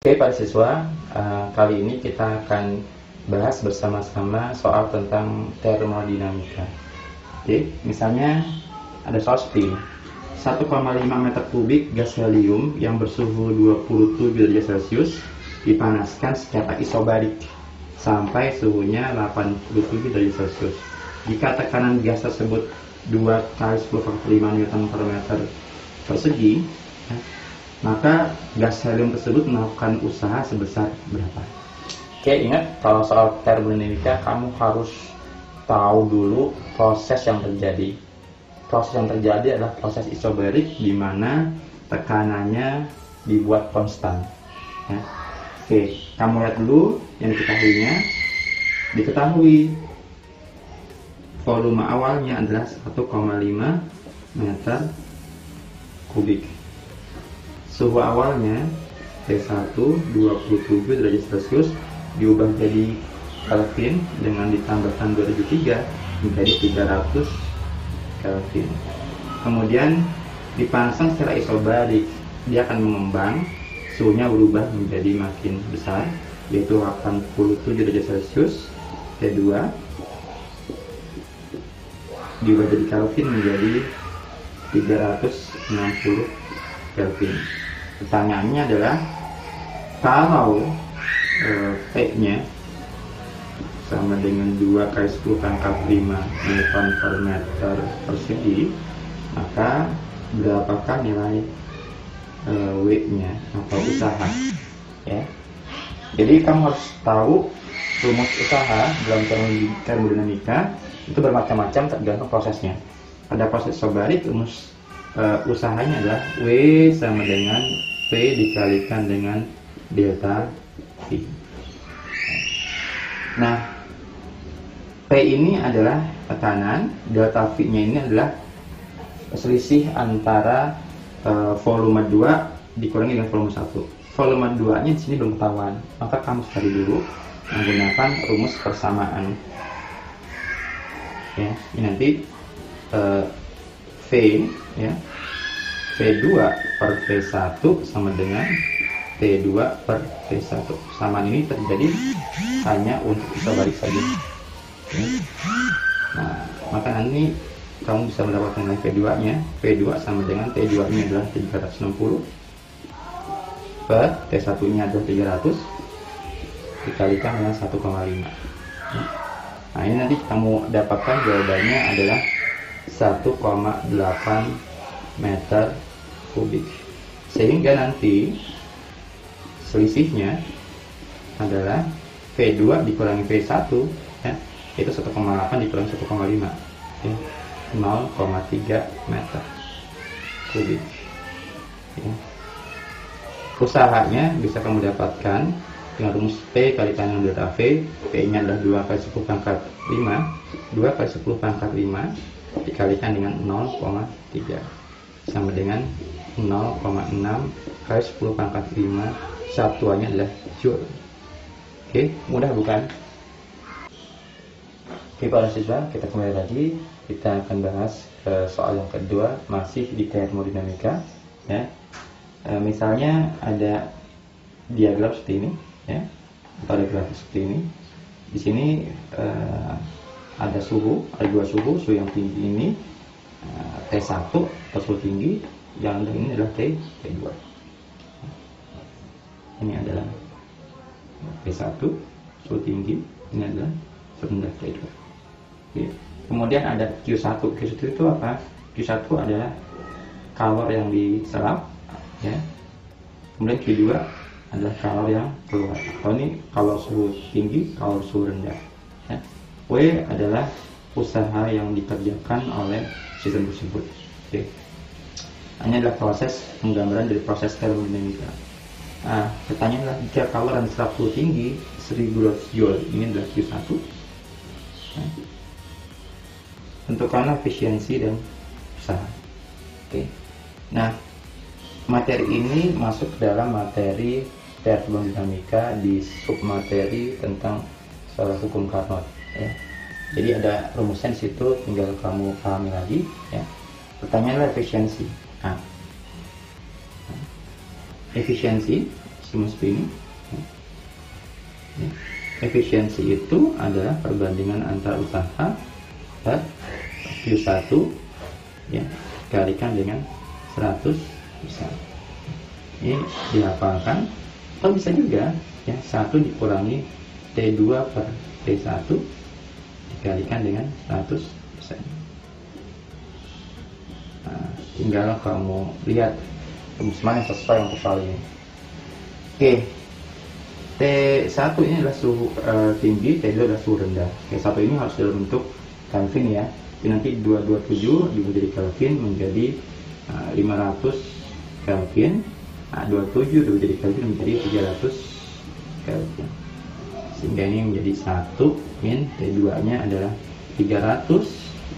Oke para siswa, kali ini kita akan bahas bersama-sama soal tentang termodinamika. Oke, misalnya ada soal seperti ini. 1,5 meter kubik gas helium yang bersuhu 27 derajat Celcius dipanaskan secara isobarik sampai suhunya 87 derajat Celcius. Jika tekanan gas tersebut 2 kali 10⁵ Newton per meter persegi, maka gas helium tersebut melakukan usaha sebesar berapa? Oke, ingat kalau soal termodinamika kamu harus tahu dulu proses yang terjadi. Proses yang terjadi adalah proses isobarik di mana tekanannya dibuat konstan. Ya. Oke, kamu lihat dulu yang diketahuinya. Diketahui volume awalnya adalah 1,5 meter kubik. Suhu awalnya T1 27 derajat Celcius diubah jadi Kelvin dengan ditambahkan 2003 menjadi 300 Kelvin. Kemudian dipanaskan secara isobarik, dia akan mengembang, suhunya berubah menjadi makin besar, yaitu 87 derajat Celcius. T2 diubah jadi Kelvin menjadi 360 Kelvin. Pertanyaannya adalah kalau P-nya sama dengan 2 kali 10⁵ Newton per meter persegi, maka berapakah nilai W-nya atau usaha? Ya. Jadi kamu harus tahu rumus usaha dalam termodinamika itu bermacam-macam tergantung prosesnya. Pada proses isobarik, rumus usahanya adalah W sama dengan P dikalikan dengan delta V. Nah, P ini adalah tekanan, delta V-nya ini adalah selisih antara volume 2 dikurangi dengan volume 1. Volume 2-nya di sini belum ketahuan, maka kamu cari dulu menggunakan rumus persamaan. Ya, ini nanti V, ya, V2 per V1 sama dengan T2 per V1. Persamaan ini terjadi hanya untuk isobarik saja. Ya. Nah, maka nanti kamu bisa mendapatkan nilai V2-nya. V2 sama dengan T2-nya adalah 360 per T1-nya adalah 300 dikalikan dengan 1,5. Nah, ini nanti kamu dapatkan jawabannya adalah 1,8 meter kubik, sehingga nanti selisihnya adalah V2 dikurangi V1, ya, itu 1,8 dikurangi 1,5, ya, 0,3 meter kubik. Ya. Usahanya bisa kamu dapatkan dengan rumus P kalikan dengan delta V. P-nya adalah 2 kali 10⁵ 2 kali 10⁵ dikalikan dengan 0,3 sama dengan 0,6 kali 10⁵, satuannya adalah joule. Oke, mudah bukan? Oke para siswa, kita kembali lagi. Kita akan bahas soal yang kedua, masih di termodinamika. Ya. Misalnya ada diagram seperti ini, ya, atau ada grafik seperti ini. Di sini ada suhu, ada dua suhu yang tinggi ini T1 atau suhu tinggi, yang ini adalah T2. Ini adalah T1 suhu tinggi, ini adalah rendah T2. Oke. Kemudian ada Q1. Q1 itu apa? Q1 adalah kalor yang diserap, ya. Kemudian Q2 adalah kalor yang keluar. Kalau ini kalor suhu tinggi, kalor suhu rendah. Ya. W adalah usaha yang dikerjakan oleh sistem tersebut. Oke. Ini adalah proses penggambaran dari proses termodinamika. Nah, pertanyaannya adalah jika kalor yang diserap suhu tinggi 1000 joule, ini adalah Q1. Nah, tentukanlah efisiensi dan usaha. Oke. Nah, materi ini masuk dalam materi termodinamika di submateri tentang hukum Carnot. Ya. Jadi ada rumusnya di situ, tinggal kamu pahami lagi. Ya. Pertanyaannya efisiensi. Nah, efisiensi cuma segini. Efisiensi itu adalah perbandingan antara usaha per Q1 ya, dikalikan dengan 100%. Ini dihafalkan, atau bisa juga ya 1 dikurangi T2 per T1 dikalikan dengan 100%. Nah, tinggal kamu lihat rumusnya yang sesuai untuk hal ini. Oke, T1 ini adalah suhu tinggi, T2 adalah suhu rendah. T1 ini harus dalam bentuk Kelvin ya. Jadi nanti 227 diubah jadi Kelvin menjadi 500 Kelvin. Nah, 27 diubah jadi Kelvin menjadi 300 Kelvin. Sehingga ini menjadi 1 min T2 nya adalah 300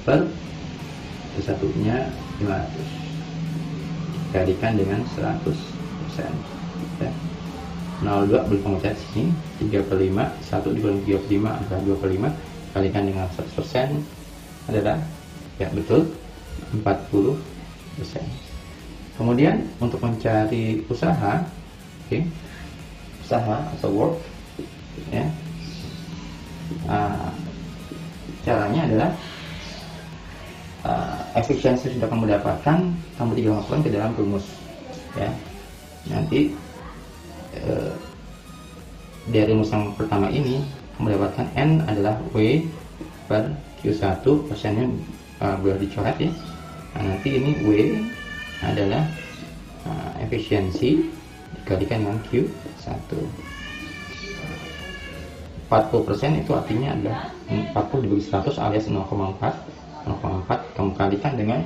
per T1-nya 500 dikalikan dengan 100%. Ya. 02 boleh kamu cari sini, 3/5, 1 dikurangi 3/5 adalah 2/5, kalikan dengan 100% adalah ya betul 40%. Kemudian untuk mencari usaha, usaha atau work ya, caranya adalah efisiensi sudah kamu dapatkan, kamu tinggal masukkan ke dalam rumus ya. Nanti dari rumus yang pertama ini kamu dapatkan N adalah W per Q1, persennya boleh dicoret ya. Nah, nanti ini W adalah efisiensi dikalikan dengan Q1. 40% itu artinya adalah 40 dibagi 100 alias 0,4 kamu kalikan dengan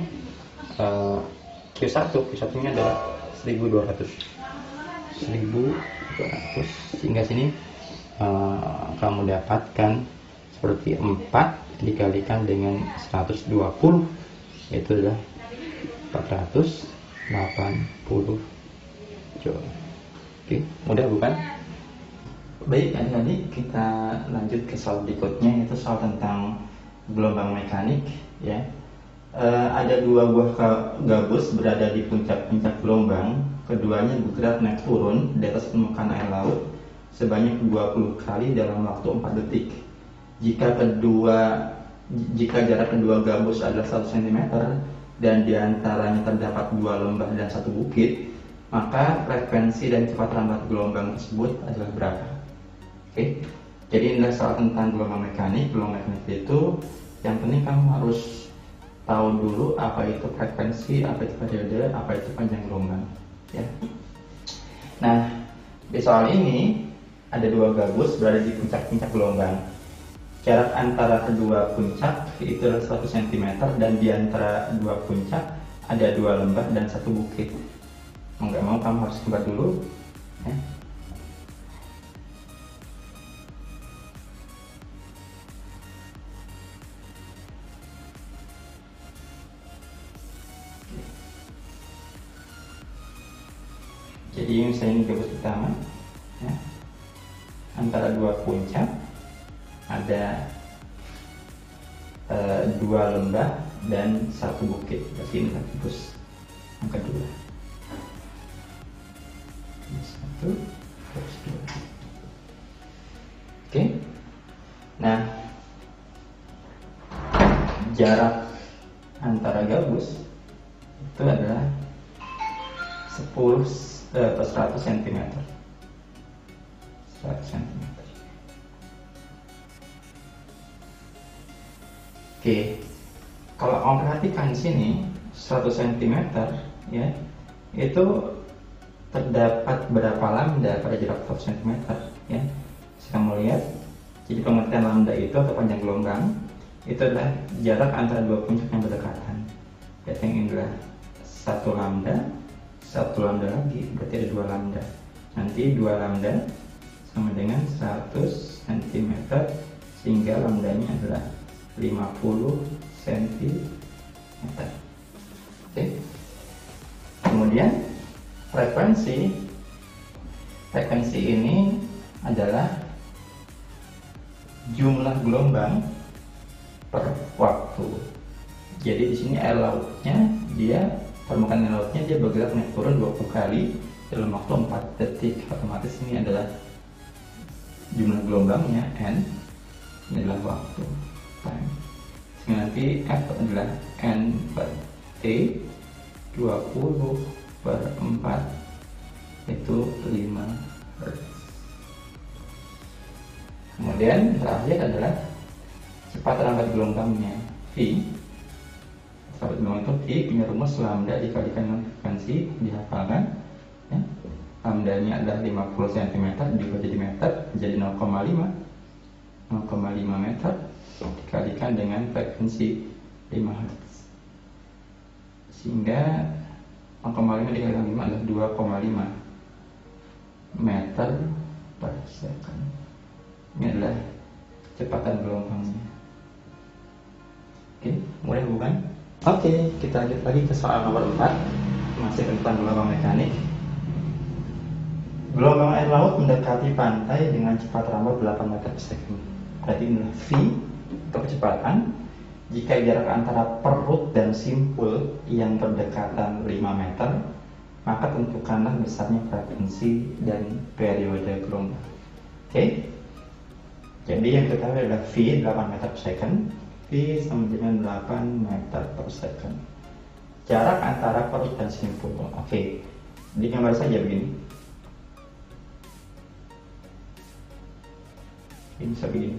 Q1 nya adalah 1200 sehingga sini kamu dapatkan seperti 4 dikalikan dengan 120 yaitu adalah 480 joule. Oke, mudah bukan? Baik, adik-adik, kita lanjut ke soal berikutnya, yaitu soal tentang gelombang mekanik ya. Ada dua buah gabus berada di puncak-puncak gelombang. Keduanya bergerak naik turun di atas permukaan air laut sebanyak 20 kali dalam waktu 4 detik. Jika jarak kedua gabus adalah 1 cm dan diantaranya terdapat 2 lembah dan 1 bukit, maka frekuensi dan cepat lambat gelombang tersebut adalah berapa? Oke, jadi inilah soal tentang gelombang mekanik. Gelombang mekanik itu yang penting kamu harus tahu dulu apa itu frekuensi, apa itu periode, apa itu panjang gelombang ya. Nah, di soal ini ada 2 gabus berada di puncak-puncak gelombang. Jarak antara kedua puncak itu adalah 1 cm dan di antara 2 puncak ada 2 lembah dan 1 bukit. Mau nggak mau kamu harus gambar dulu ya. Jadi misalnya ini gabus pertama ya. Antara 2 puncak ada 2 lembah dan 1 bukit. Berarti ini gabus yang kedua. 1, gabus 2. Oke. Nah, jarak antara gabus itu adalah 100 cm. 100 cm. Oke, kalau kamu perhatikan di sini 100 cm ya, itu terdapat berapa lambda pada jarak 100 cm ya. Kamu lihat, jadi pengertian lambda itu atau panjang gelombang itu adalah jarak antara 2 puncak yang berdekatan. Jadi yang ini adalah 1 lambda, 1 lambda lagi, berarti ada 2 lambda. Nanti 2 lambda sama dengan 100 cm, sehingga lambdanya adalah 50 cm. Oke. Kemudian frekuensi ini adalah jumlah gelombang per waktu. Jadi di sini air lautnya, permukaan air lautnya dia bergerak naik turun 20 kali dalam waktu 4 detik. Otomatis ini adalah jumlah gelombangnya, N. Ini adalah waktu, time. Sehingga nanti F adalah N per T 20 per 4 itu 5 Hz. Kemudian terakhir adalah kecepatan lambat gelombangnya, V. Lambat gelombang itu V punya rumus lambda dikalikan dengan frekuensi, dihafalkan ya. Lambdanya adalah 50 cm juga jadi meter, jadi 0,5 meter dikalikan dengan frekuensi 5 Hz, sehingga 0,5 dikalikan 5 adalah 2,5 meter per second. Ini adalah kecepatan gelombangnya. Oke, mudah bukan? Oke, kita lanjut lagi ke soal nomor 4, masih tentang gelombang mekanik. Gelombang air laut mendekati pantai dengan cepat rambat 8 meter per second. Berarti inilah V atau kecepatan jika jarak antara perut dan simpul yang berdekatan 5 meter, maka tentukanlah besarnya frekuensi dan periode gelombang. Oke? Jadi yang kita tahu adalah V 8 meter per second. V sama dengan 8 meter per second. Jarak antara perut dan simpul. Oke. Digambar saja begini. Ini bisa begini.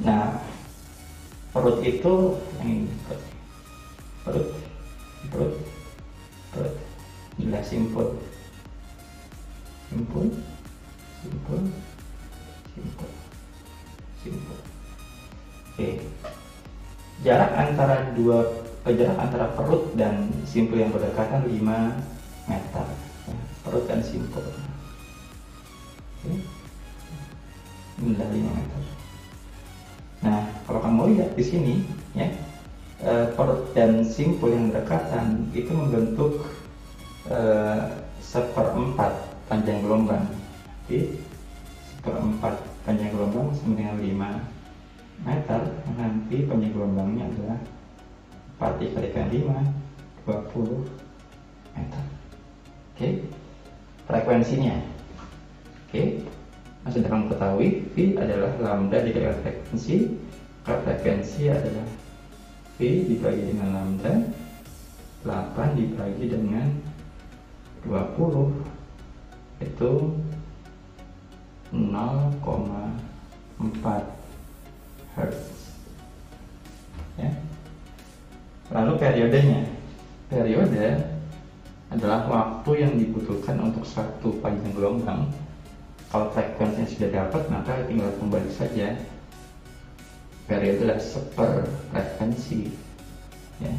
Nah, perut itu yang ini, perut. Inilah simpul. Oke. Jarak antara perut dan simpul yang berdekatan 5 meter. Ya, perut dan simpul. Oke. Inilah 5 meter. Nah, kalau kamu lihat di sini, ya, perut dan simpul yang berdekatan itu membentuk 1/4 panjang gelombang. Jadi 1/4 panjang gelombang sama dengan 5 meter. Nanti panjang gelombangnya adalah 4 dikalikan 5, 20 meter. Oke, frekuensinya. Oke, sudah kamu ketahui, V adalah lambda dikalikan frekuensi. Kalau frekuensi adalah V dibagi dengan lambda, 8 dibagi dengan 20 itu 0,4 Hz. Ya. Lalu periodenya. Periode adalah waktu yang dibutuhkan untuk satu panjang gelombang. Kalau frekuensinya sudah dapat, maka tinggal kembali saja. Periode adalah seper frekuensi. Ya.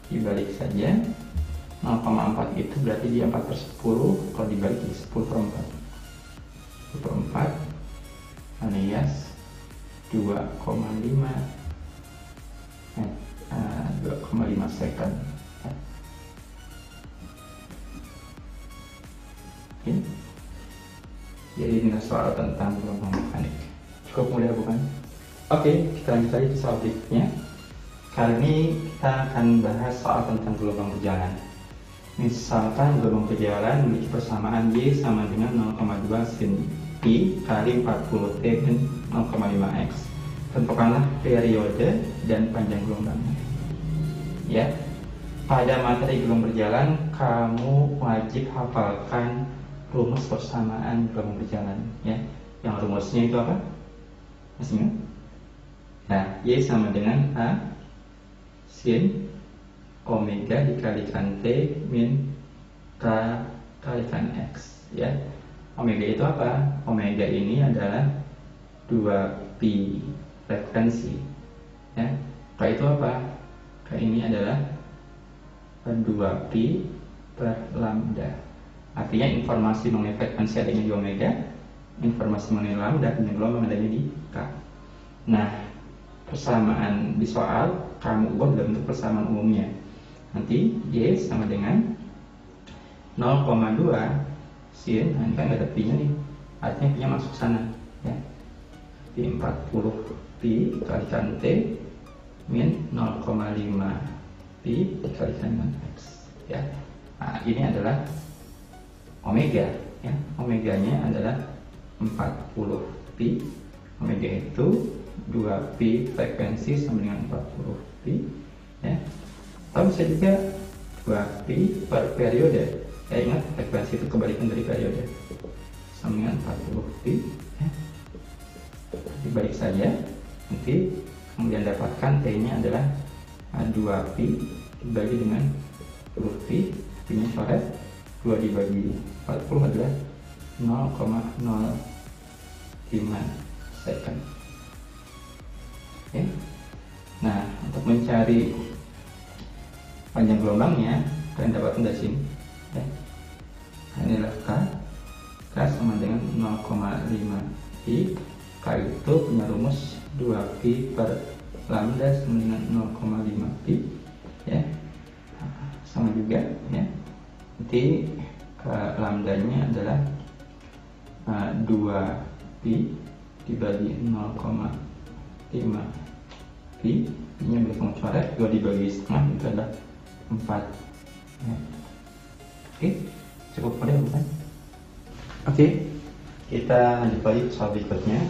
Dibalik saja. 0,4 itu berarti dia 4/10. Kalau dibalik jadi 10/4. 10/4 alias 2,5 second. Oke. Jadi ini soal tentang gelombang mekanik. Cukup mudah bukan? Oke, kita lanjut lagi ke soal berikutnya. Kali ini kita akan bahas soal tentang gelombang berjalan. Misalkan gelombang berjalan memiliki persamaan Y sama dengan 0,2 sin Pi kali 40T dan 0,5X. Tentukanlah periode dan panjang gelombangnya. Ya, pada materi gelombang berjalan, kamu wajib hafalkan rumus persamaan gelombang berjalan. Ya, yang rumusnya itu apa? Masih ingat? Nah, Y sama dengan A sin omega dikalikan T min K kalikan X. Ya, omega itu apa? Omega ini adalah 2pi frekuensi. Ya, K itu apa? K ini adalah 2pi per lambda. Artinya informasi mengenai frekuensi adanya di omega, informasi mengenai lambda dan gelombang adanya di K. Nah, persamaan di soal kamu ubah dalam bentuk persamaan umumnya. Nanti Y sama dengan 0,2 sin, nah ini kan nggak ada pi nya nih, artinya pi nya masuk sana ya. Di 40 pi dikalikan T min 0,5 pi dikalikan dengan X ya. Nah, ini adalah omega ya. Omeganya adalah 40 pi. Omega itu 2 pi frekuensi sama dengan 40 pi ya. Atau bisa juga 2 pi per periode. Ya, ingat frekuensi itu kebalikan dari periode. Sama dengan 40 pi ya. Dibalik saja, nanti kemudian dapatkan T-nya adalah 2 pi dibagi dengan 10 pi. Pi-nya coret, 2 dibagi 40 adalah 0,05 second. Oke. Nah, untuk mencari panjang gelombangnya, kalian dapatkan dari sini ya. Ini adalah K sama dengan 0,5 pi. K itu punya rumus 2 pi per lambda sama dengan 0,5 pi ya. Sama juga ya. Nanti lambdanya adalah 2 pi dibagi 0,5 pi. Pi-nya boleh kamu coret, 2 dibagi setengah itu adalah 4 ya. Oke, cukup mudah bukan? Oke, kita lanjut lagi ke soal berikutnya.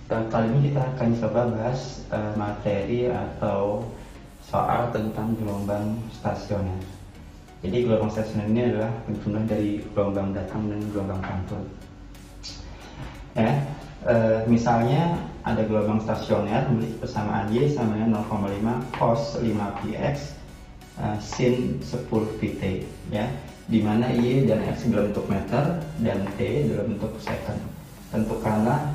Kali ini kita akan coba bahas materi atau soal tentang gelombang stasioner. Jadi gelombang stasioner ini adalah penjumlah dari gelombang datang dan gelombang pantul. Ya, misalnya ada gelombang stasioner memiliki persamaan Y sama dengan 0,5 cos 5 px sin 10 pt ya, di mana Y dan X dalam bentuk meter dan T dalam bentuk second. Tentukanlah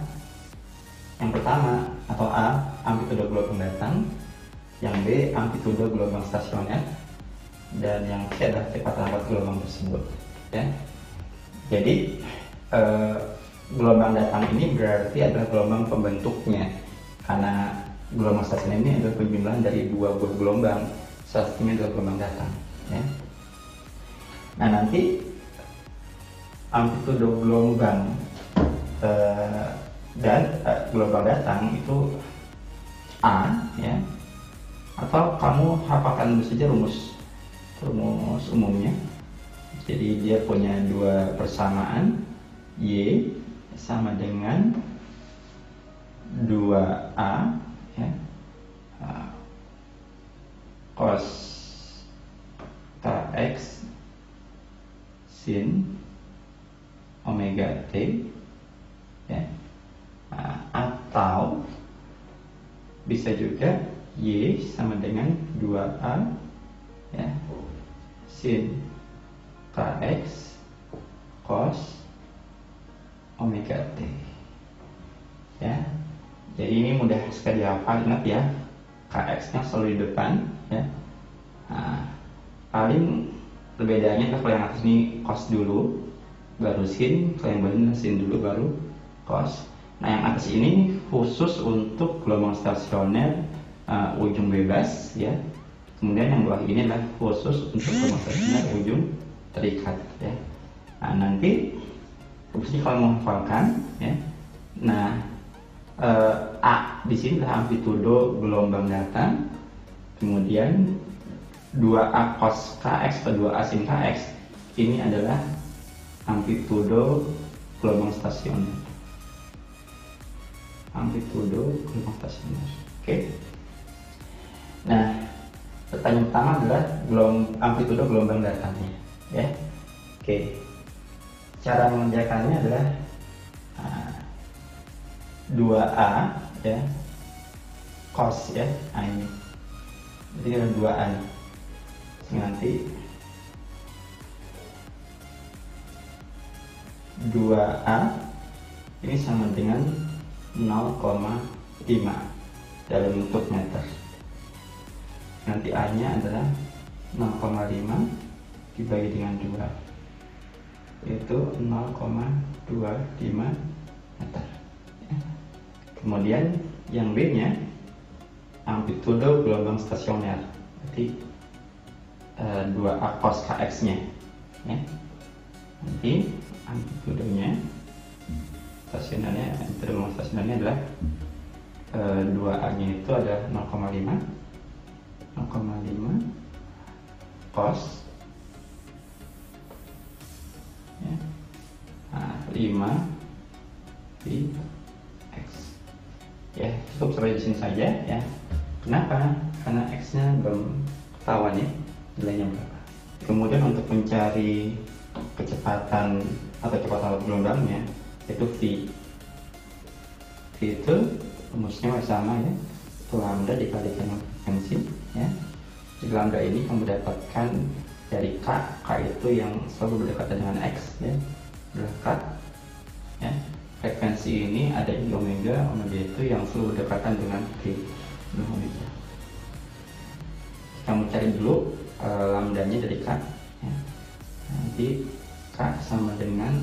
yang pertama atau A, amplitudo gelombang datang, yang B, amplitudo gelombang stasioner, dan yang C adalah cepat lambat gelombang tersebut ya. Jadi gelombang datang ini berarti adalah gelombang pembentuknya, karena gelombang stasioner ini adalah penjumlahan dari dua buah gelombang, salah satunya adalah gelombang datang ya. Nah, nanti amplitudo gelombang dan gelombang datang itu A ya, atau kamu hafalkan dulu saja rumus umumnya. Jadi dia punya dua persamaan, Y sama dengan 2A ya, cos kx sin omega t ya. Atau bisa juga Y sama dengan 2A ya, sin kx cos omega t ya. Jadi ini mudah sekali dihafal, ingat ya, kx nya selalu di depan ya. Paling perbedaannya kalau yang atas ini cos dulu baru sin, kalau yang bawah sin dulu baru cos. Nah, yang atas ini khusus untuk gelombang stasioner ujung bebas ya. Kemudian yang bawah ini adalah khusus untuk gelombang stasioner ujung terikat ya. Nah, nanti fungsinya kalau menghafalkan ya. Nah, A di sini adalah amplitudo gelombang datang. Kemudian 2A cos kx atau 2A sin kx ini adalah amplitudo gelombang stasioner. Amplitudo gelombang stasioner. Oke. Nah, pertanyaan pertama adalah amplitudo gelombang datangnya ya. Oke. Cara mengerjakannya adalah 2A ya, cos ya. Nah, ini jadi ada 2A nih. Nanti 2A ini sama dengan 0,5 dalam bentuk meter. Nanti A nya adalah 0,5 dibagi dengan 2, yaitu 0,25 meter. Kemudian yang B nya amplitudo gelombang stasioner, berarti 2A cos kx nya ya. Nanti amplitudonya stasionernya, gelombang stasionernya adalah 2A nya itu ada 0,5 cos pi x. Ya, cukup sampai di sini saja ya. Kenapa? Karena x-nya belum ketahuan ya, nilainya berapa. Kemudian untuk mencari kecepatan atau kecepatan gelombangnya, itu v. V itu rumusnya masih sama ya, itu lambda dikalikan dengan frekuensi ya. Jadi lambda ini kamu mendapatkan dari k itu yang selalu berdekatan dengan x ya, adalah k ya. Frekuensi ini ada di omega itu yang selalu berdekatan dengan v omega. Kamu cari dulu lambdanya dari k ya. Nanti k sama dengan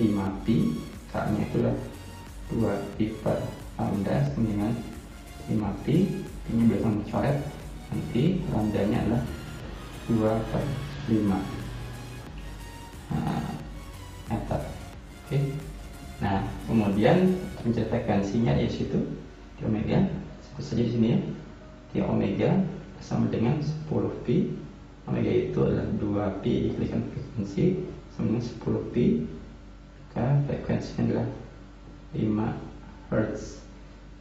5pi, k nya itulah 2pi per lambda sama dengan 5pi, ini belakang coret, nanti lambdanya adalah 2 per 5 meter. Oke. Nah, kemudian mencari frekuensinya di situ di omega, sebut saja di sini ya, di omega sama dengan 10pi. Omega itu adalah 2pi dikalikan frekuensi sama dengan 10pi, maka frekuensinya adalah 5 Hz.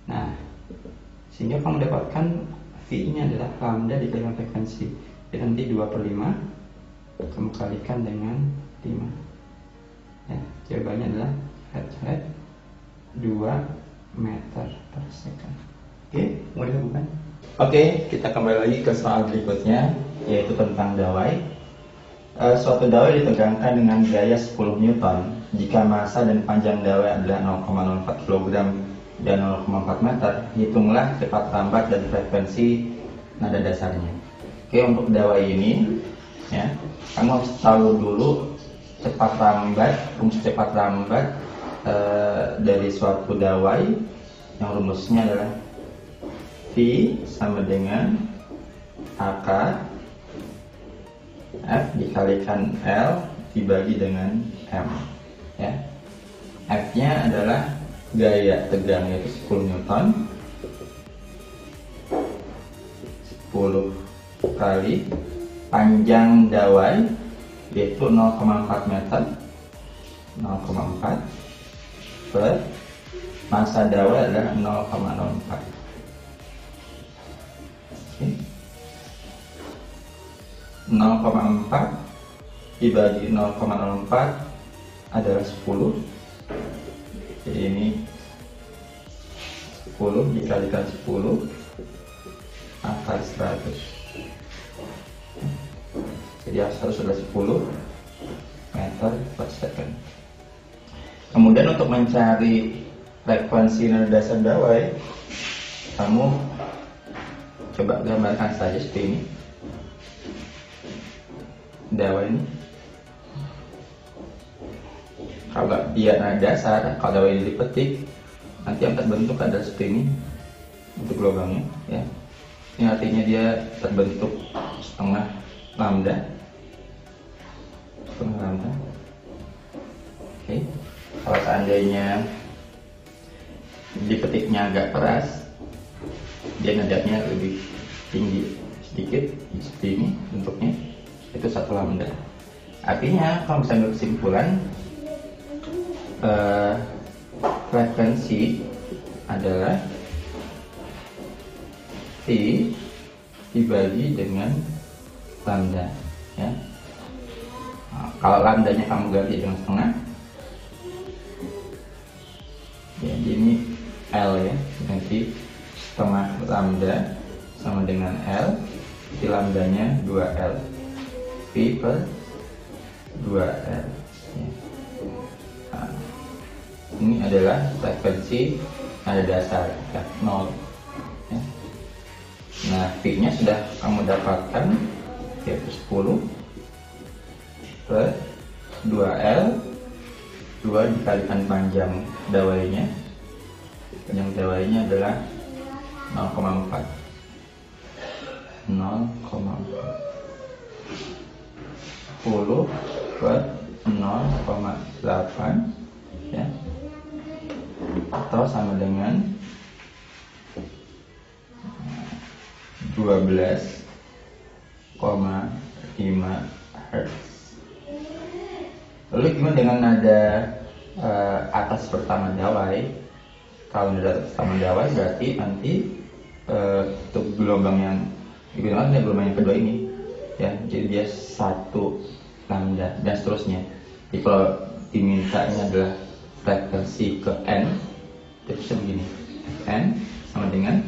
Nah, sehingga kamu mendapatkan V nya adalah lambda dikalikan frekuensi. Jadi nanti 2 per 5 kamu kalikan dengan 5 ya, jawabannya adalah 2 meter per second. Oke, mudah bukan? Oke, kita kembali lagi ke soal berikutnya, yaitu tentang dawai. Suatu dawai ditegangkan dengan gaya 10 Newton jika massa dan panjang dawai adalah 0,04 kg dan 0,4 meter. Hitunglah cepat lambat dan frekuensi nada dasarnya. Oke, untuk dawai ini ya, kamu harus tahu dulu cepat lambat, rumus cepat lambat dari suatu dawai yang rumusnya adalah V sama dengan AK F dikalikan L dibagi dengan M ya. F nya adalah gaya tegang yaitu 10 Newton, 10 kali panjang dawai yaitu 0,4 meter, 0,4 per massa dawai adalah 0,04. Oke. 0,4 dibagi 0,04 adalah 10. Jadi ini 10 dikalikan 10 akar 100. Jadi harus adalah 10 meter per second. Kemudian untuk mencari frekuensi nada dasar dawai, kamu coba gambarkan saja seperti ini. Dawai ini, kalau dia nada dasar, kalau dawai ini dipetik, nanti yang terbentuk adalah seperti ini untuk gelombangnya ya. Ini artinya dia terbentuk setengah lambda. Oke. Kalau seandainya dipetiknya agak keras, dia nadanya lebih tinggi sedikit seperti ini bentuknya, itu 1 lambda. Artinya kalau bisa ambil kesimpulan, frekuensi adalah T dibagi dengan lambda ya. Nah, kalau lambdanya kamu ganti dengan setengah ya, ini L ya, ganti setengah lambda sama dengan L, jadi lambdanya 2L, V per 2L ya. Nah, ini adalah frekuensi nada dasar F0 ya. Nah, V nya sudah kamu dapatkan yaitu 10 per 2L, 2 dikalikan panjang dawainya. Panjang dawainya adalah 0,4. 10 per 0,8 ya, atau sama dengan 12,5 Hz. Lalu gimana dengan nada atas pertama dawai? Kalau nada atas pertama dawai berarti nanti untuk gelombang yang digunakan gelombang yang kedua ini, ya, jadi dia satu lambda dan seterusnya. Jadi kalau dimintanya adalah frekuensi ke n, itu bisa begini, n sama dengan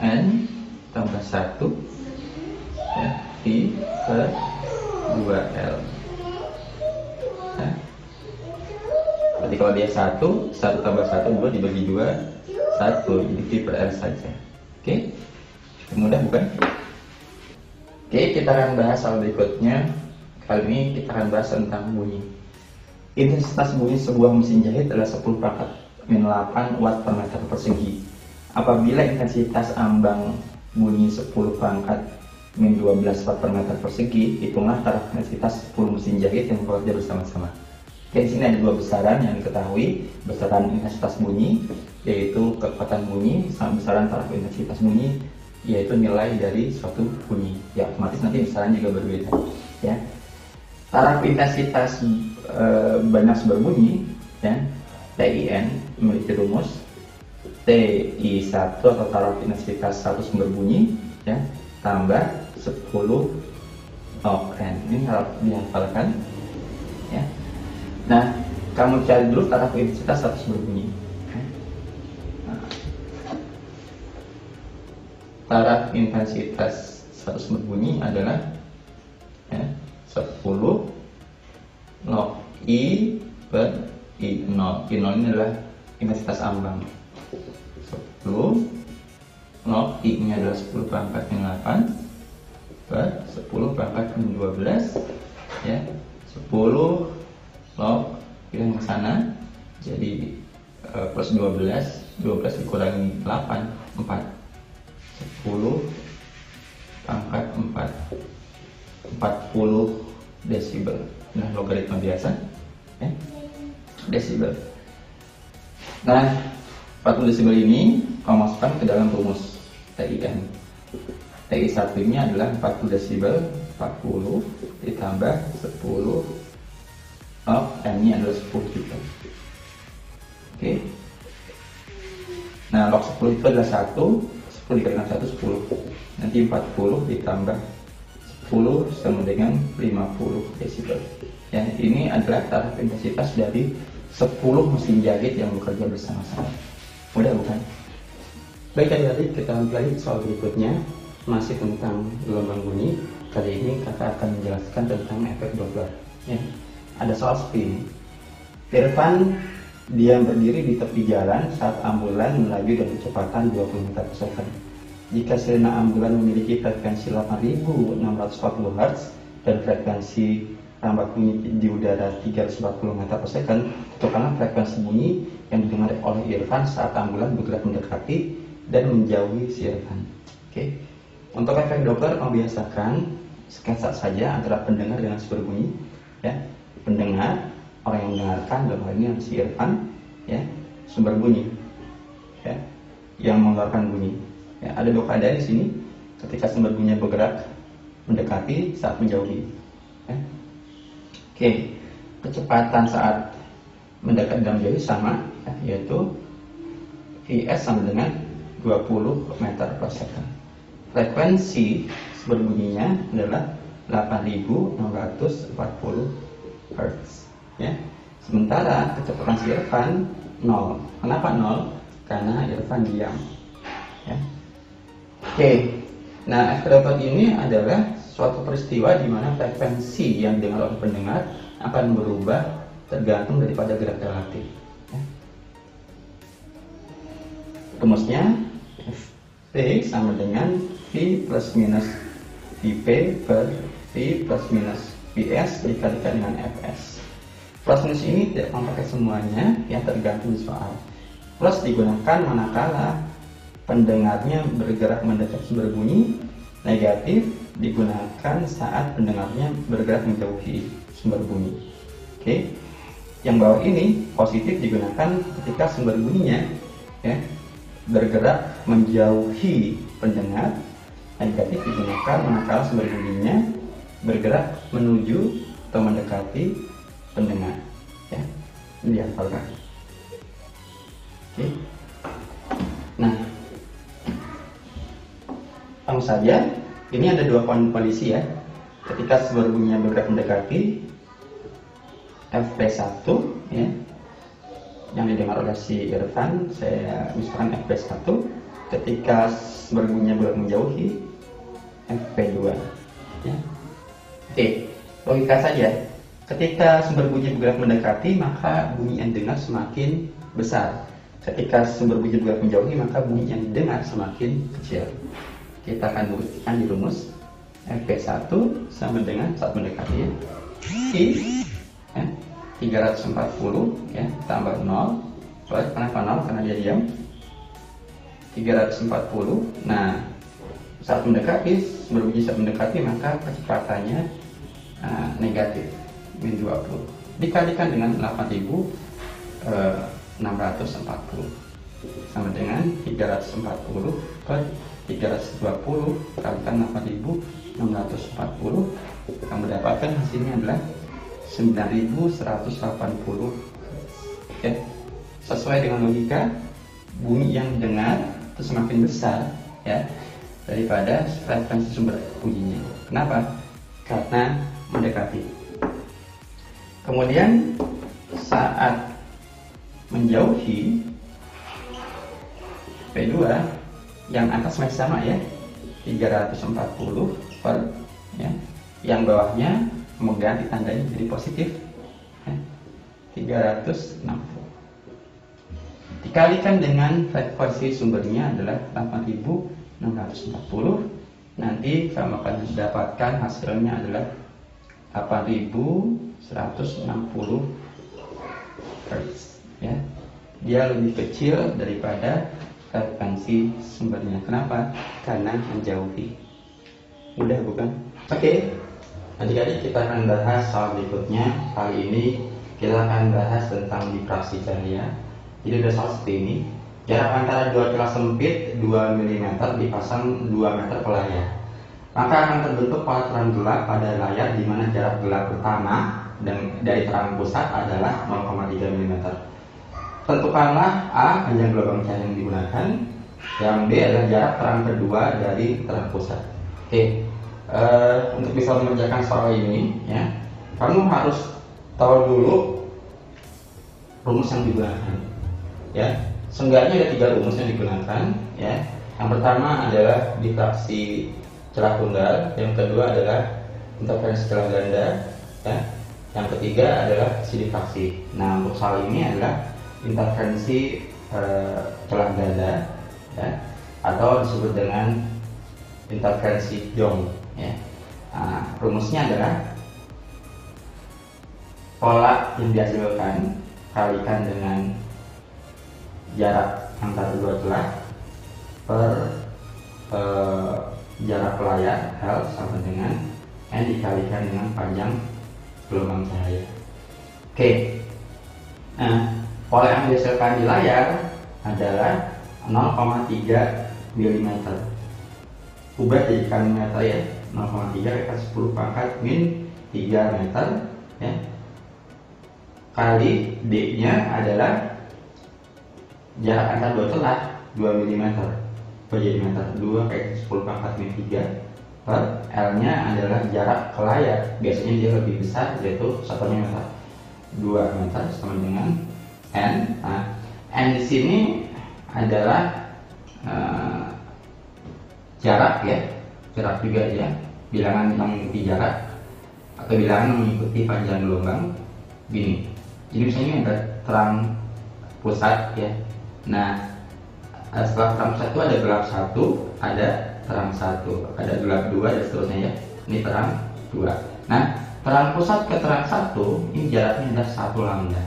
n tambah 1 ya, I per 2L. Nah, berarti kalau dia 1 tambah 1, 2 dibagi 2, 1, jadi V per L saja. Oke, mudah bukan? Oke, kita akan bahas soal berikutnya. Kali ini kita akan bahas tentang bunyi. Intensitas bunyi sebuah mesin jahit adalah 10 pangkat min 8 watt per meter persegi. Apabila intensitas ambang bunyi 10 pangkat min 12 watt per meter persegi, hitunglah taraf intensitas 10 mesin jahit yang bekerja bersama-sama. Oke, di sini ada dua besaran yang diketahui, besaran intensitas bunyi yaitu kekuatan bunyi sama besaran taraf intensitas bunyi yaitu nilai dari suatu bunyi. Ya, otomatis nanti besaran juga berbeda. Ya, taraf intensitas banyak sumber bunyi, ya, TIN memiliki rumus TI1 atau taraf intensitas satu sumber bunyi, ya, tambah 10 N. Ini harus dihafalkan, ya. Nah, kamu cari dulu taraf intensitas satu sumber bunyi. Taraf intensitas satu sumber bunyi adalah, ya, 10 log I per I0. I0 ini adalah intensitas ambang. 10 log I nya adalah 10 pangkat min 8 per 10 pangkat min 12, ya, 10 log pilih ke sana, jadi plus 12 dikurangi 8, 4, 10 pangkat 4, 40 desibel. Nah, logaritma biasa, ya, desibel. Nah, 40 desibel ini kamu masukkan ke dalam rumus TIN. TI1 ini adalah 40 desibel, 40 ditambah 10 N ini adalah 10 juga. Oke. Nah, log 10 itu adalah 1 dikalikan 1, 10. Nanti 40 ditambah 10 sama dengan 50 desibel. Ya, ini adalah taraf intensitas dari 10 mesin jahit yang bekerja bersama-sama. Mudah bukan? Baik, adik-adik, kita lanjut soal berikutnya, masih tentang gelombang bunyi. Kali ini kakak akan menjelaskan tentang efek Doppler. Ya, ada soal seperti ini. Irfan diam berdiri di tepi jalan saat ambulan melaju dengan kecepatan 20 meter per second. Jika sirena ambulan memiliki frekuensi 8640 Hz dan frekuensi rambat bunyi di udara 340 meter per second, tentukanlah frekuensi bunyi yang didengar oleh Irfan saat ambulan bergerak mendekati dan menjauhi si Irfan. Oke. Untuk efek Doppler, kamu biasakan sketsa saja antara pendengar dengan sumber bunyi. Ya, pendengar, orang yang mendengarkan, dalam hal ini si Irfan, ya, sumber bunyi, ya, yang mengeluarkan bunyi. Ya, ada dua keadaan di sini, ketika sumber bunyi bergerak mendekati saat menjauhi. Ya. Oke, kecepatan saat mendekat dan menjauhi sama, ya, yaitu Vs sama dengan 20 meter per second. Frekuensi sumber bunyinya adalah 8640 Hz. Ya. Sementara kecepatan si Irfan 0. Kenapa 0? Karena Irfan diam. Ya. Oke. Nah, efek Doppler ini adalah suatu peristiwa di mana frekuensi yang didengar oleh pendengar akan berubah tergantung daripada gerak relatif. Ya. Rumusnya V sama dengan V plus minus Vp per V plus minus Vs dikalikan dengan Fs. Plus minus ini tidak memakai semuanya, yang tergantung di soal. Plus digunakan manakala pendengarnya bergerak mendekat sumber bunyi, negatif digunakan saat pendengarnya bergerak menjauhi sumber bunyi. Oke. Yang bawah ini positif digunakan ketika sumber bunyinya, ya, bergerak menjauhi pendengar, negatif digunakan manakala sumber bunyinya bergerak menuju atau mendekati pendengar. Ya, ini dihafalkan. Oke. Nah, langsung saja. Ini ada dua kondisi ya. Ketika sumber bunyinya bergerak mendekati FP1 ya, yang didengar oleh si Irfan, saya misalkan FP1. Ketika sumber bunyinya bergerak menjauhi FP2 ya. Oke, logika saja. Ketika sumber bunyi bergerak mendekati, maka bunyi yang didengar semakin besar. Ketika sumber bunyi bergerak menjauhi, maka bunyi yang didengar semakin kecil. Kita akan buktikan di rumus. FP1 sama dengan saat mendekati ya. I ya, 340 ya, tambah 0. Kenapa 0? Karena dia diam. 340. Nah, saat mendekati, sumber bunyi saat mendekati, maka kecepatannya negatif, min 20. Dikalikan dengan 8640 sama dengan 340 per 320 kalikan 8640, yang mendapatkan hasilnya adalah 9180. Ya. Sesuai dengan logika, bunyi yang dengar itu semakin besar ya daripada frekuensi sumber bunyinya. Kenapa? Karena mendekati. Kemudian saat menjauhi P2, yang atas masih sama ya, 340 per ya, yang bawahnya mengganti tandanya jadi positif ya, 360. Dikalikan dengan frekuensi sumbernya adalah 8640. Nanti kamu akan mendapatkan hasilnya adalah 8160 Hz ya. Dia lebih kecil daripada frekuensi sumbernya. Kenapa? Karena menjauhi. Mudah bukan? Oke. Adik-adik, kita akan bahas soal berikutnya. Kali ini kita akan bahas tentang difraksi cahaya. Jadi ada soal seperti ini. Jarak antara dua celah sempit 2 mm dipasang 2 meter ke layar. Maka akan terbentuk pola terang gelap pada layar di mana jarak gelap pertama dan dari terang pusat adalah 0,3 mm. Tentukanlah A panjang gelombang cahaya yang digunakan, yang B adalah jarak terang kedua dari terang pusat. Oke, untuk bisa mengerjakan soal ini, ya, kamu harus tahu dulu rumus yang digunakan. Ya, seenggaknya ada 3 rumus yang digunakan. Ya, yang pertama adalah difraksi celah tunggal, yang kedua adalah interferensi celah ganda, ya, yang ketiga adalah difraksi. Nah, untuk soal ini adalah interferensi celah ganda ya, atau disebut dengan interferensi Young ya. Nah, rumusnya adalah pola yang dihasilkan kalikan dengan jarak antara dua celah per jarak layar L sama dengan N dikalikan dengan panjang gelombang cahaya. Oke. Nah, pola yang dihasilkan di layar adalah 0,3 mm. Ubah jadikan meter ya, 0,3 kali 10 pangkat min 3 meter ya. Kali D-nya adalah jarak antara dua celah 2 mm. Jadi meter 2 kali 10 pangkat min 3 per L-nya adalah jarak ke layar. Biasanya dia lebih besar, yaitu 1 meter. 2 meter sama dengan N. Nah, N di sini adalah jarak ya, jarak juga ya, bilangan yang mengikuti jarak atau bilangan yang mengikuti panjang gelombang gini. Jadi misalnya ini ada terang pusat ya. Nah, setelah terang pusat itu ada gelap 1, ada terang 1, ada gelap 2 dan seterusnya ya. Ini terang 2. Nah, terang pusat ke terang 1 ini jaraknya adalah 1 lambda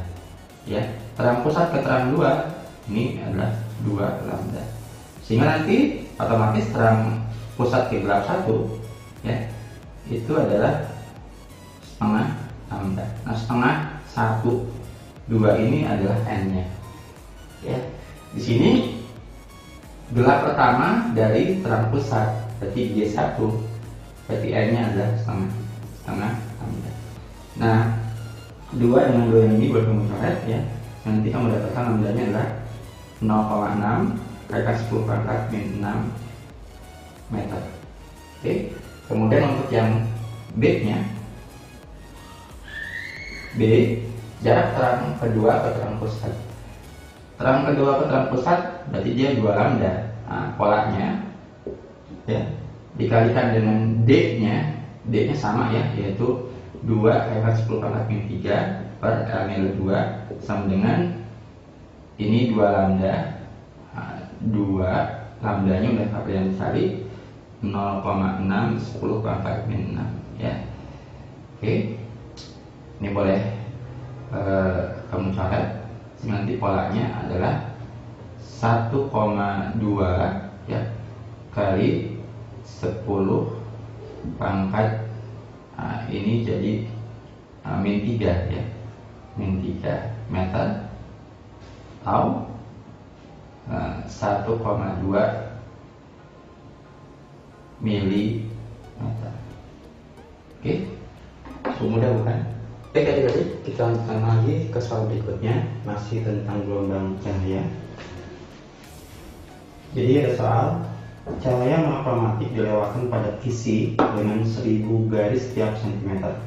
ya. Terang pusat ke terang 2 ini adalah 2 lambda. Sehingga nanti otomatis terang pusat ke gelap 1 ya, itu adalah setengah lambda. Nah, setengah 1 2 ini adalah N-nya ya. Di sini gelap pertama dari terang pusat, berarti G1, berarti N-nya adalah setengah lambda. Nah, 2 dengan 2 yang ini buat kamu coret ya. Nanti kamu dapatkan lambdanya adalah 0,6 kalikan 10 pangkat min 6 meter. Oke. Kemudian untuk yang B-nya, B, jarak terang kedua ke terang pusat. Terang kedua ke terang pusat berarti dia 2 lambda. Nah, polanya ya dikalikan dengan D-nya, D-nya sama ya, yaitu 2 kalikan 10 pangkat min 3 per L nilai 2 sama dengan ini 2 lambda. Nah, 2 lambdanya udah kalian cari 0,6 10 pangkat min 6 ya. Oke. Ini boleh kamu coret. Nanti polanya adalah 1,2 ya kali 10 pangkat ini jadi min 3 ya, min 3 meter atau 1,2 milimeter. Oke, mudah bukan? Oke adik-adik, kita lanjutkan lagi ke soal berikutnya, masih tentang gelombang cahaya. Jadi ada soal, cahaya monokromatik dilewatkan pada kisi dengan 1000 garis setiap sentimeter.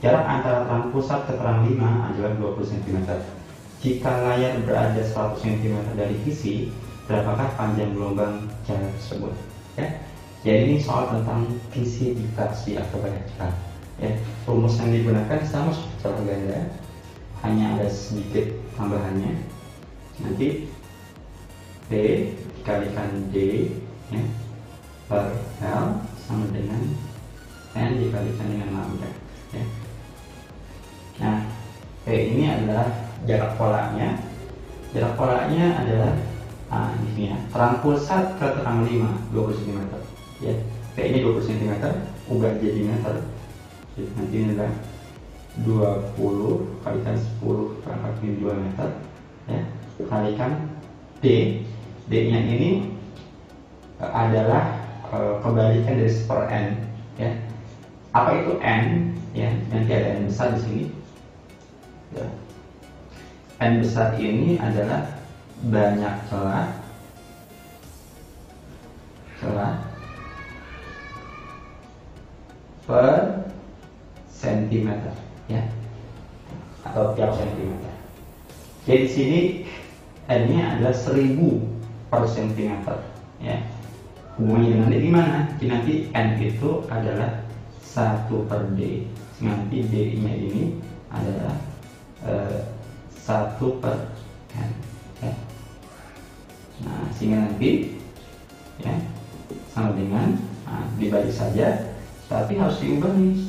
Jarak antara terang pusat ke terang 5 adalah 20 cm. Jika layar berada 100 cm dari kisi, berapakah panjang gelombang cahaya tersebut? Ya. Jadi ini soal tentang kisi difraksi atau banyak celah. Ya, rumus yang digunakan sama seperti cara ganda, hanya ada sedikit tambahannya. Nanti P dikalikan D ya, per L sama dengan N dikalikan dengan lambda ya. Nah, P ini adalah jarak polanya. Jarak polanya adalah ini ya, terang pusat ke terang 5 20 cm ya. P ini 20 cm, ubah jadi meter. Jadi nanti ini adalah 20 kalikan 10 pangkat min 2 meter ya, kalikan D. D-nya ini adalah kebalikan dari per N ya. Apa itu N ya? Nanti ada N besar di sini ya. N besar ini adalah banyak celah per sentimeter ya, atau tiap sentimeter. Jadi di sini N-nya adalah 1000 per sentimeter ya. Hubungannya dengan D gimana? Jadi nanti N itu adalah 1 per D. Nanti D-nya ini adalah 1 per N ya. Nah, sehingga nanti ya sama dengan dibagi saja, tapi harus diubah nih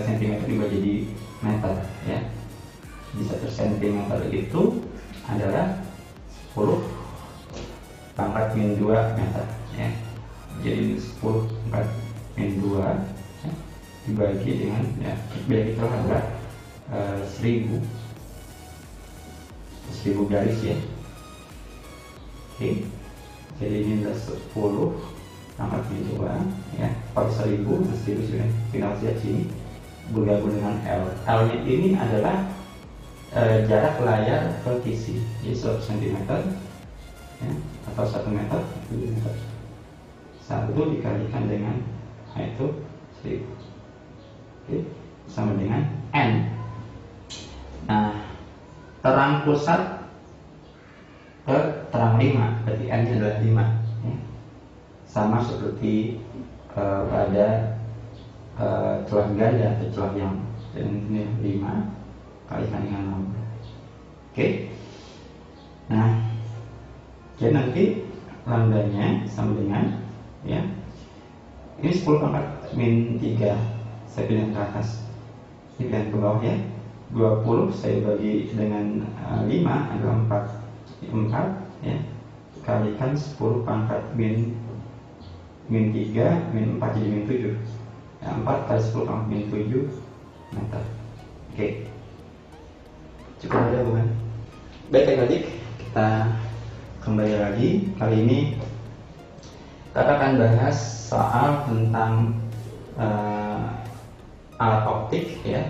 sentimeter diubah jadi meter ya. Di 1 sentimeter itu adalah 10 pangkat min 2 meter ya. Jadi 10 pangkat min 2 ya, dibagi dengan ya, biar itu adalah 1000 garis ya. Oke. Jadi ini adalah 10 pangkat min 2 ya, per 1000 sudah final saja sini bergabung dengan L. L-nya ini adalah jarak layar ke kisi, jadi 100 cm ya, atau 1 meter, 1 meter. 1 dikalikan dengan itu 1000. Oke, sama dengan N. Nah, terang pusat ke terang 5, berarti N nya adalah 5 ya. Sama seperti pada celah ganda atau celah yang ini 5 kalikan dengan lambda. Oke. Nah, jadi nanti lambdanya sama dengan ya, ini 10 pangkat min 3, saya pindah ke atas, ini pindah ke bawah ya. 20 saya bagi dengan 5 adalah 4 ya, kalikan 10 pangkat min 3 min 4 jadi min 7 ya, 4 kali 10 pangkat min 7 meter. Oke, cukup mudah bukan? Baik adik-adik, kita kembali lagi. Kali ini kita akan bahas soal tentang alat optik ya,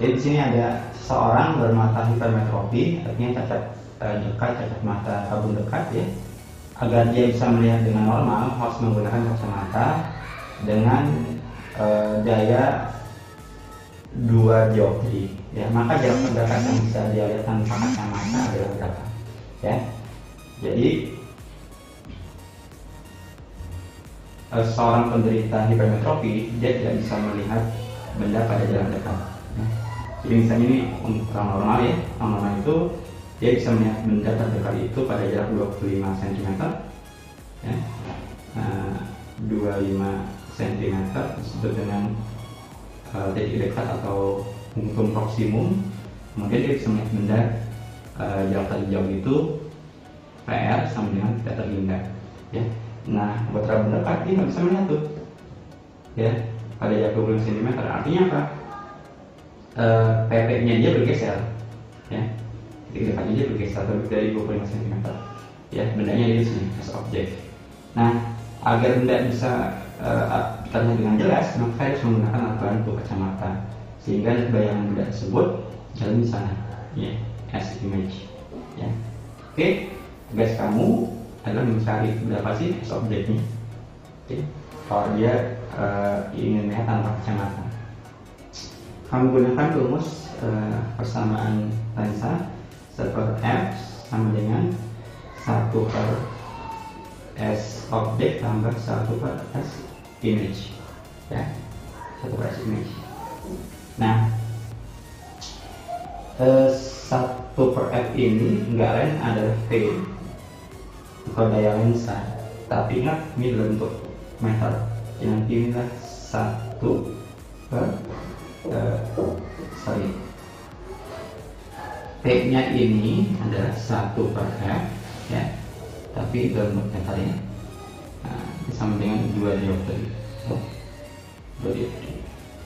Jadi di sini ada seseorang bermata hipermetropi, artinya cacat dekat, cacat mata tabung dekat ya. Agar dia bisa melihat dengan normal harus menggunakan kacamata dengan daya 2 dioptri ya. Maka jarak terdekat yang bisa dia lihat tanpa kacamata adalah berapa ya. Jadi seorang penderita hipermetropi dia tidak bisa melihat benda pada jarak dekat ya. Jadi misalnya ini untuk orang normal ya, orang normal itu dia bisa melihat benda terdekat itu pada jarak 25 cm ya. 25 cm disebut dengan titik dekat atau punktum proksimum. Kemudian dia bisa melihat benda jarak terjauh itu PR sama dengan tidak terhingga ya. Nah buat tabung dekat dia nggak bisa melihat tuh ya pada jarak 25 cm. Artinya apa? PP nya dia bergeser ya, titik dekatnya dia bergeser lebih dari 25 cm ya, bendanya di sini as object. Nah agar benda bisa terlihat dengan jelas, maka harus menggunakan alat bantu kacamata sehingga bayangan benda tersebut jalan di sana ya, as image ya. Oke, tugas kamu adalah mencari berapa sih as objectnya. Oke, kalau dia ingin melihat tanpa kacamata, kamu gunakan rumus persamaan lensa seper F sama dengan 1 per S object tambah 1 per S image ya, 1 per S image. Nah 1 per F ini enggak lain adalah V atau daya lensa, tapi ingat ini dalam bentuk meter. Nanti inilah 1 per P nya ini adalah 1 per F ya, tapi dalam bentuk meter ya. Nah, sama dengan 2 dioptri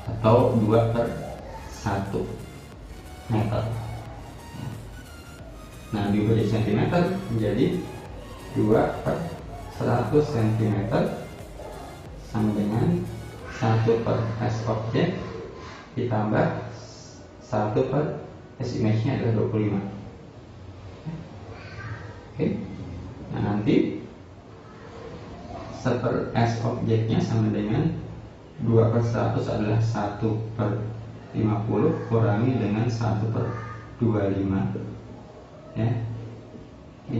atau 2 per 1 meter. Nah diubah jadi cm menjadi 2 per 100 cm sama dengan 1 per S object ditambah 1 per S image nya adalah 25. Oke. Nah nanti 1 per S objeknya sama dengan 2 per 100 adalah 1 per 50 kurangi dengan 1 per 25 ya, 50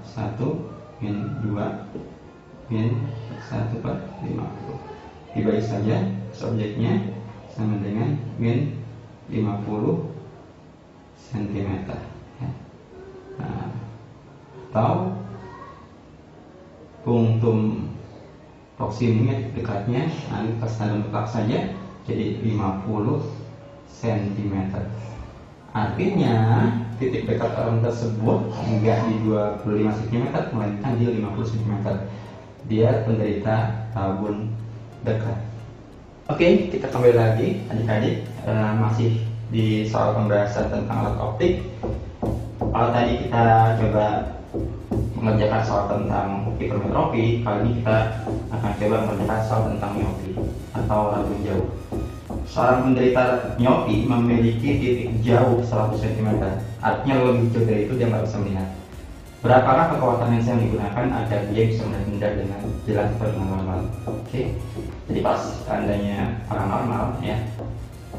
1 min 2 min 1 per 50 dibagi saja subjeknya sama dengan min 50 cm ya. Nah, atau punktum proksimumnya dekatnya nanti pas dalam dekat saja jadi 50 cm. Artinya titik dekat orang tersebut enggak di 25 cm melainkan dia 50 cm. Dia penderita tabun dekat. Oke, kita kembali lagi adik-adik, masih di soal pembahasan tentang alat optik. Kalau tadi kita coba mengerjakan soal tentang hipermetropi, kali ini kita akan coba mengerjakan soal tentang miopi atau tabun jauh. Seorang penderita miopi memiliki titik jauh 100 cm, artinya lebih jauh dari itu dia nggak bisa melihat. Berapakah kekuatan lensa yang digunakan agar dia bisa melihat benda dengan jelas seperti normal? Oke, jadi pas seandainya orang normal ya,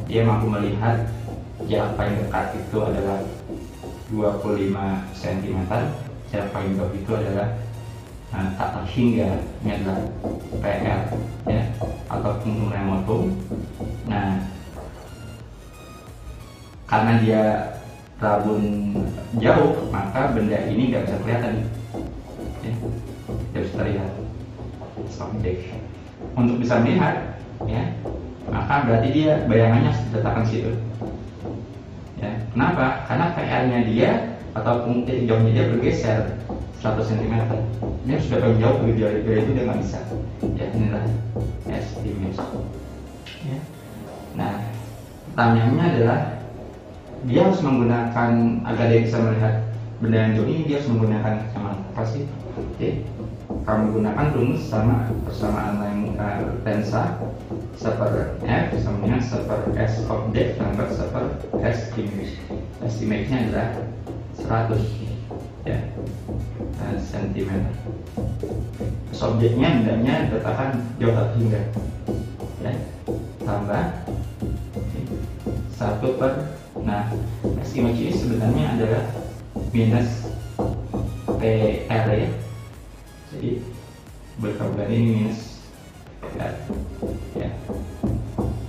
dia mampu melihat jarak paling dekat itu adalah 25 cm, jarak paling jauh itu adalah tak terhingga, ini adalah PR ya, atau punktum remotum. Nah, karena dia rabun jauh, maka benda ini nggak bisa kelihatan ya, tidak bisa terlihat objek. Untuk bisa melihat ya, maka berarti dia bayangannya harus diletakkan situ ya. Kenapa? Karena PR-nya dia atau titik jauhnya dia bergeser 100 cm. Dia sudah paling jauh, lebih jauh dari itu dia nggak bisa ya. Inilah S image ya. Nah, pertanyaannya adalah dia harus menggunakan, agar dia bisa melihat benda yang jauh ini, dia harus menggunakan kacamata apa sih? Oke, kamu gunakan rumus sama persamaan lensa seper F sama dengan seper S objek tambah seper S image. S image-nya adalah 100 ya, cm. S objeknya hendaknya letakkan jauh hingga ya, tambah 1 per, nah S image ini sebenarnya adalah minus PR ya, jadi berkaitan ini minus PR ya.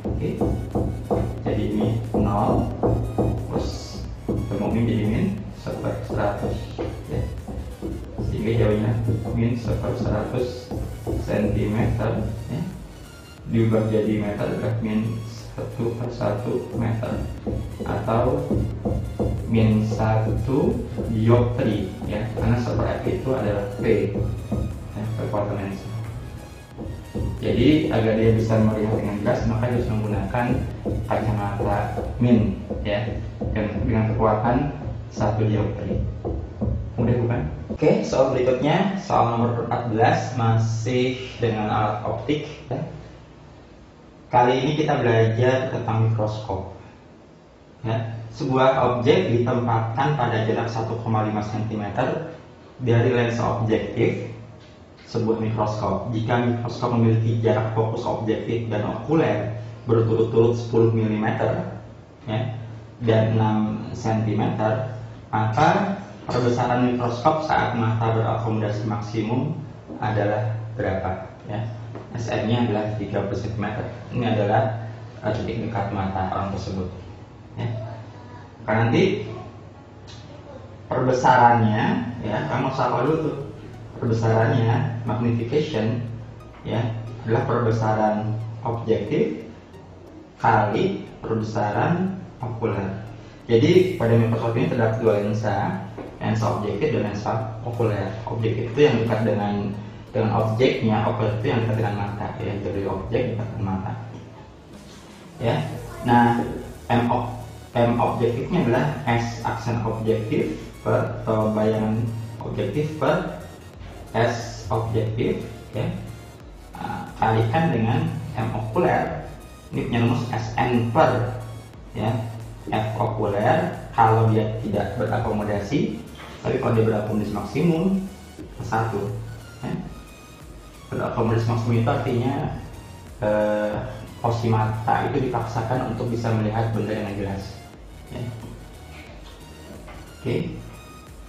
Oke, jadi ini 0 terus kemudian jadi min seper 100 ya, sehingga jauhnya min seper 100 cm ya, diubah jadi meter adalah min 1 per 1 meter atau min 1 dioptri ya, karena seper F itu adalah P ya, kekuatan lensa. Jadi agar dia bisa melihat dengan jelas maka harus menggunakan kacamata min ya, dengan kekuatan 1 dioptri. Mudah bukan? Oke, soal berikutnya, soal nomor 14 masih dengan alat optik ya. Kali ini kita belajar tentang mikroskop ya. Sebuah objek ditempatkan pada jarak 1,5 cm dari lensa objektif sebuah mikroskop. Jika mikroskop memiliki jarak fokus objektif dan okuler berturut-turut 10 mm ya, dan 6 cm, maka perbesaran mikroskop saat mata berakomodasi maksimum adalah berapa ya? SN-nya adalah 30 cm. Ini adalah titik dekat mata orang tersebut ya. Karena nanti perbesarannya ya, kamu sama dulu tuh, perbesarannya magnification ya adalah perbesaran objektif kali perbesaran okuler. Jadi pada mikroskop ini terdapat dua lensa, lensa objektif dan lensa okuler. Objektif itu yang dekat dengan objeknya, okuler itu yang dekat dengan mata ya, dari objek dekat dengan mata ya. Nah, M objektifnya adalah S aksen objektif per, atau bayangan objektif per S objektif ya, kalikan dengan M okuler, ini punya rumus SN per ya, F okuler kalau dia tidak berakomodasi, tapi kalau dia berakomodasi maksimum 1 ya. Berakomodasi maksimum itu artinya posisi mata itu dipaksakan untuk bisa melihat benda dengan jelas ya. Oke,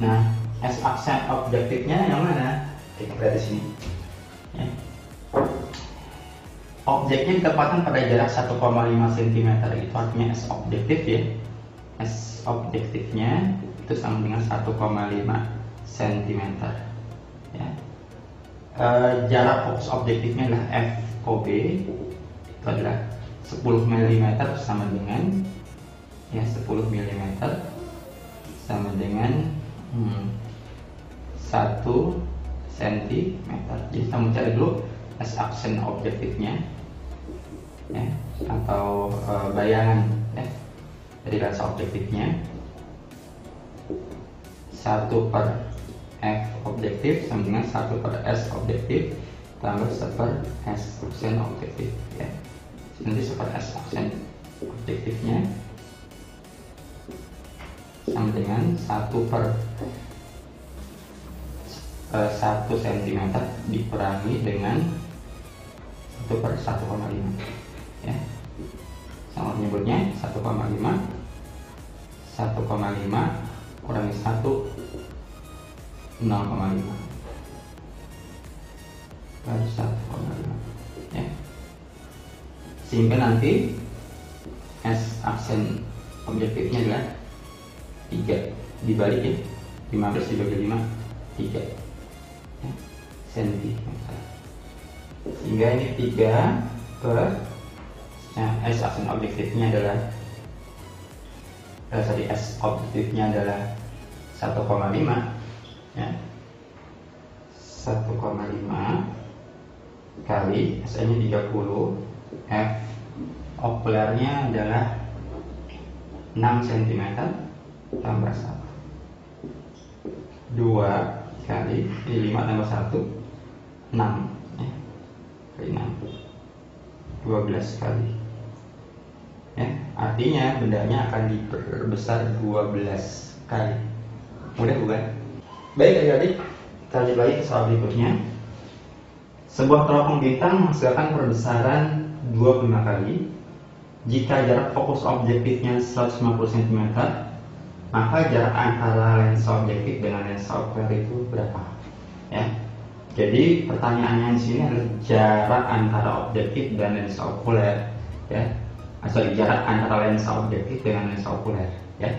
nah S aksen objektifnya yang mana? Kita lihat di sini ya. Objeknya ditempatkan pada jarak 1,5 cm, itu artinya S objektif ya. S objektifnya itu sama dengan 1,5 cm ya. Jarak fokus objektifnya adalah FOB, itu adalah 10 mm sama dengan ya, 10 mm sama dengan 1 cm. Jadi kita mencari dulu S aksen objektifnya ya, atau bayangan ya, dari lensa objektifnya. 1 per F objektif sama dengan 1 per S objektif tambah 1 per S aksen objektif ya. Nanti 1 per S aksen objektifnya sama dengan 1 per 1 cm dikurangi dengan 1 per 1,5 ya. Sama menyebutnya 1,5 kurangi 1 0,5 baru 1,5 ya. Sehingga nanti S aksen objektifnya adalah 3 dibalik ya, 15 dibagi 5 3 ya, cm. Sehingga ini 3 per S aksen objektifnya adalah S objektifnya adalah 1,5 ya, 1,5 kali SN nya 30, F okulernya adalah 6 cm tambah 1, 2 kali ini 5 tambah 1 6 ya, kali 6 12 kali. Ya, artinya bendanya akan diperbesar 12 kali. Mudah bukan? Baik adik-adik, kita lanjut lagi ke soal berikutnya. Sebuah teropong bintang menghasilkan perbesaran 25 kali. Jika jarak fokus objektifnya 150 cm, maka jarak antara lensa objektif dengan lensa okuler itu berapa? Ya. Jadi pertanyaannya di sini adalah jarak antara objektif dan lensa okuler, ya. Jarak antara lensa objektif dengan lensa okuler, ya.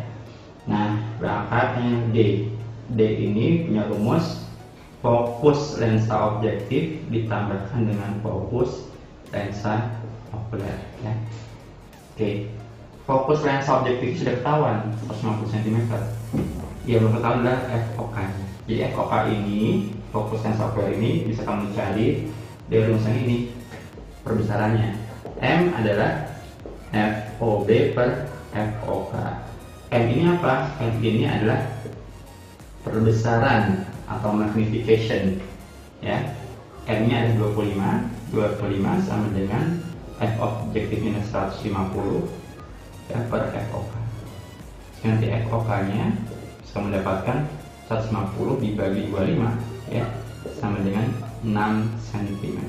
Nah, berangkatnya D. D ini punya rumus fokus lensa objektif ditambahkan dengan fokus lensa okuler, ya. Oke. Fokus lensa objektif sudah ketahuan 150 cm. Yang belum ketahuan adalah FOK. Jadi FOK ini, fokus lensa okuler ini bisa kamu cari dari rumusan ini perbesarannya. M adalah FOB per FOK. M ini apa? M ini adalah perbesaran atau magnification, ya. M nya ada 25 sama dengan F objektif minus 150 ya, per FOK. Nanti FOK nya bisa mendapatkan 150 dibagi 25, ya, sama dengan 6 cm.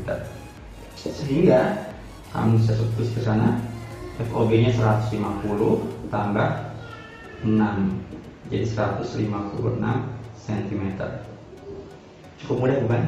Sehingga kamu bisa substitusi ke sana, FOB nya 150 tambah 6, jadi 156 cm. Cukup mudah bukan?